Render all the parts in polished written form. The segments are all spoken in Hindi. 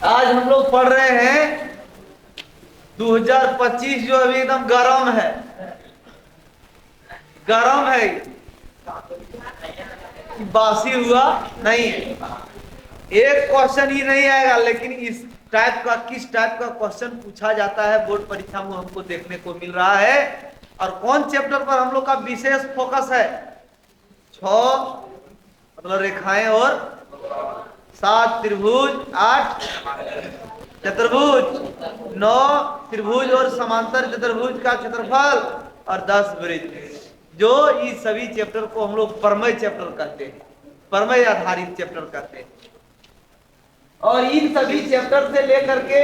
आज हम लोग पढ़ रहे हैं 2025 जो अभी एकदम गरम है, गरम है, बासी हुआ नहीं है। एक क्वेश्चन ही नहीं आएगा, लेकिन इस टाइप का, किस टाइप का क्वेश्चन पूछा जाता है बोर्ड परीक्षा में हमको देखने को मिल रहा है। और कौन चैप्टर पर हम लोग का विशेष फोकस है? 6 मतलब रेखाएं और 7 त्रिभुज, 8 चतुर्भुज, 9 त्रिभुज और समांतर चतुर्भुज का क्षेत्रफल और 10 वृत्त, जो इस सभी चैप्टर को हम लोग प्रमेय चैप्टर कहते हैं, प्रमेय आधारित चैप्टर कहते हैं। और इन सभी चैप्टर से लेकर के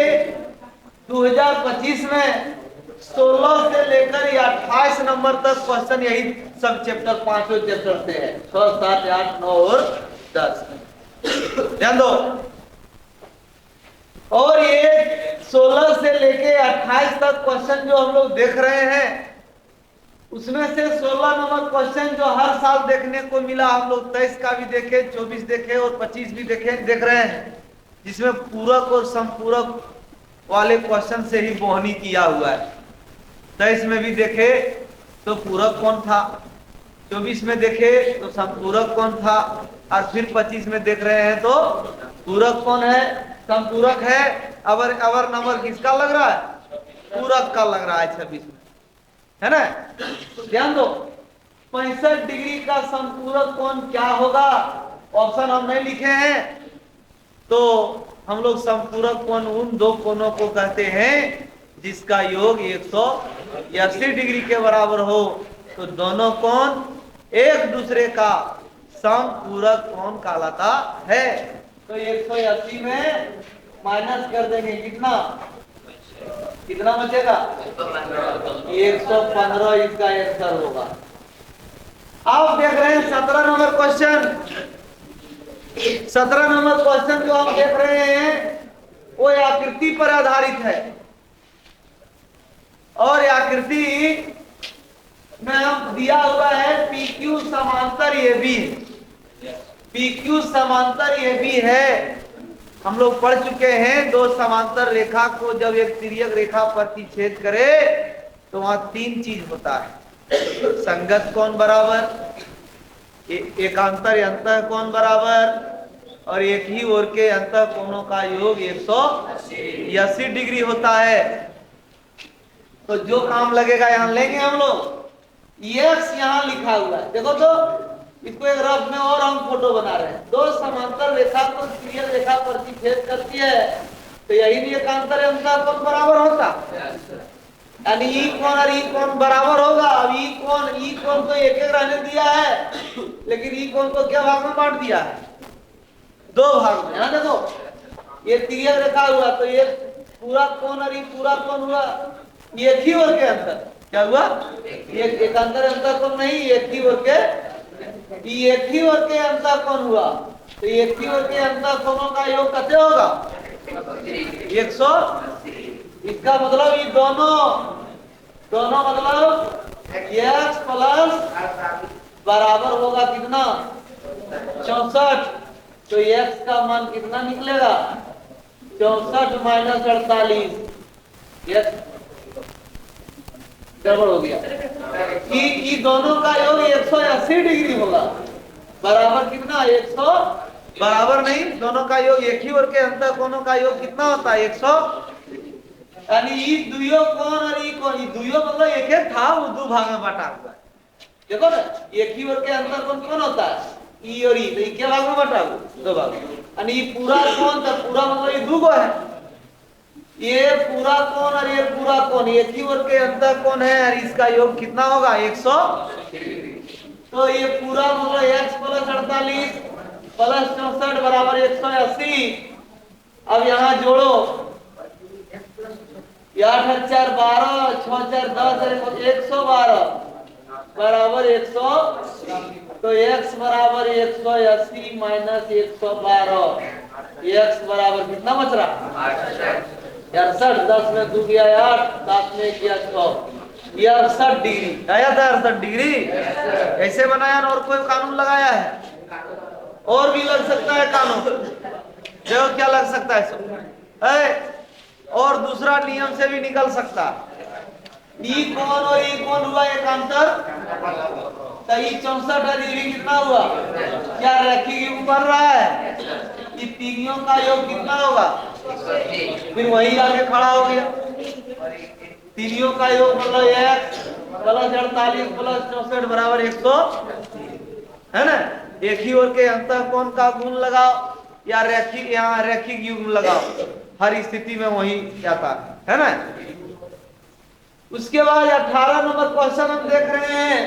2025 में 16 से लेकर 28 नंबर तक क्वेश्चन यही सब चैप्टर, पांचों चैप्टर से है, 6, 7, 8, 9 और 10। ध्यान दो। और ये 16 से लेके 28 तक क्वेश्चन जो हम लोग देख रहे हैं, उसमें से 16 नंबर क्वेश्चन जो हर साल देखने को मिला, हम लोग 23 का भी देखे, 24 देखे और 25 भी देख रहे हैं, जिसमें पूरक और संपूरक वाले क्वेश्चन से ही बोहनी किया हुआ है। 23 में भी देखे तो पूरक कौन था, 24 में देखे तो संपूरक कौन था, और फिर 25 में देख रहे हैं तो पूरक कौन है, संपूरक है। अवर नंबर किसका लग रहा है? पूरक का लग रहा है 26 में, है ना। ध्यान दो, 65 डिग्री का संपूरक कोण क्या होगा? ऑप्शन हम नहीं लिखे हैं, तो हम लोग संपूरक कोण उन दो कोणों को कहते हैं जिसका योग 180 डिग्री के बराबर हो। तो दोनों कोण एक दूसरे का संपूरक कोण कहलाता है। तो 180 में माइनस कर देंगे, कितना बचेगा? 115 इसका आंसर होगा। आप देख रहे हैं 17 नंबर क्वेश्चन। 17 नंबर क्वेश्चन जो हम देख रहे हैं वो आकृति पर आधारित है, और आकृति में हम दिया हुआ है PQ समांतर AB। PQ समांतर AB है। हम लोग पढ़ चुके हैं, दो समांतर रेखा को जब एक तिर्यक रेखा प्रतिच्छेद करे तो वहां 3 चीज होता है: संगत कोण बराबर, एकांतर अंतः कोण बराबर, और एक ही ओर के अंतः कोणों का योग 180 डिग्री होता है। तो जो काम लगेगा यहाँ लेंगे हम लोग। यस यहाँ लिखा हुआ है, देखो तो इसको एक रफ में और हम फोटो बना रहे हैं। दो समांतर रेखा को तिर्यक रेखा प्रतिच्छेद करती है, तो यही भी एकांतर अंतः कोण बराबर होता, यानी ई कोण और ई कोण बराबर होगा। अब ई कोण तो एक रहने दिया है, लेकिन ई कोण को क्या भाग में बांट दिया है? 2 भाग में। यहाँ देखो, ये तिर्यक रेखा हुआ तो ये पूरा कोण और ये पूरा कोण हुआ, एक ही ओर के अंतर क्या हुआ? ये एकांतर अंतर कोण नहीं, एक ही ओर के अंतर कोण हुआ। तो एक ही ओर के अंतर कोणों का योग कितने होगा? 180। इसका मतलब ये दोनों मतलब x प्लस बराबर होगा कितना? 64। तो x का मान कितना निकलेगा? 64 माइनस 48। x गड़बड़ हो गया। ई दोनों का योग 180 डिग्री होगा, बराबर कितना? 100 बराबर नहीं, दोनों का योग एक ही ओर के अंतर कोणों का योग कितना होता है? 100। यानी ई दुइयो कोण और ई कोण, ई दुइयो मतलब एक था, वो 2 भाग में बांटा हुआ है। देखो ना, एक ही ओर के अंतर कोण कौन होता है? ई और ई, तो ई क्या भाग में बांटा हुआ? 2 भाग। यानी ये पूरा कोण, तो पूरा मतलब ये 2 गो है। ये पूरा कोण और ये पूरा कोण एक ही ओर के अंतर कोण है, और इसका योग कितना होगा? 100। तो ये पूरा मतलब x प्लस 48 प्लस 64 बराबर 180। अब यहाँ जोड़ो, 8 4 12, 6 4 10, 112 बराबर 100। तो x बराबर 180 माइनस 112, x बराबर कितना बच रहा? 68। 10 में 2 गया 8, 7 में किया 6, 68 डिग्री आया था। 68 डिग्री ऐसे बनाया ना, और कोई कानून लगाया है? और भी लग सकता है कानून। देखो क्या लग सकता है? है, और दूसरा नियम से भी निकल सकता। ई कौन और ई कौन हुआ एक अंतर, तो ई 64 और ई कितना हुआ, क्या रैखिक योग बन रहा है, ये तीनियों का योग कितना होगा, फिर वही आके खड़ा हो गया। तीनियों का योग मतलब 1 + 48 + 64 बराबर 100 है ना। एक ही ओर के अंतःकोण का गुण लगाओ या रैखिक, यहाँ रैखिक युग्म लगाओ, हर स्थिति में वही जाता है ना। उसके बाद 18 नंबर क्वेश्चन हम देख रहे हैं।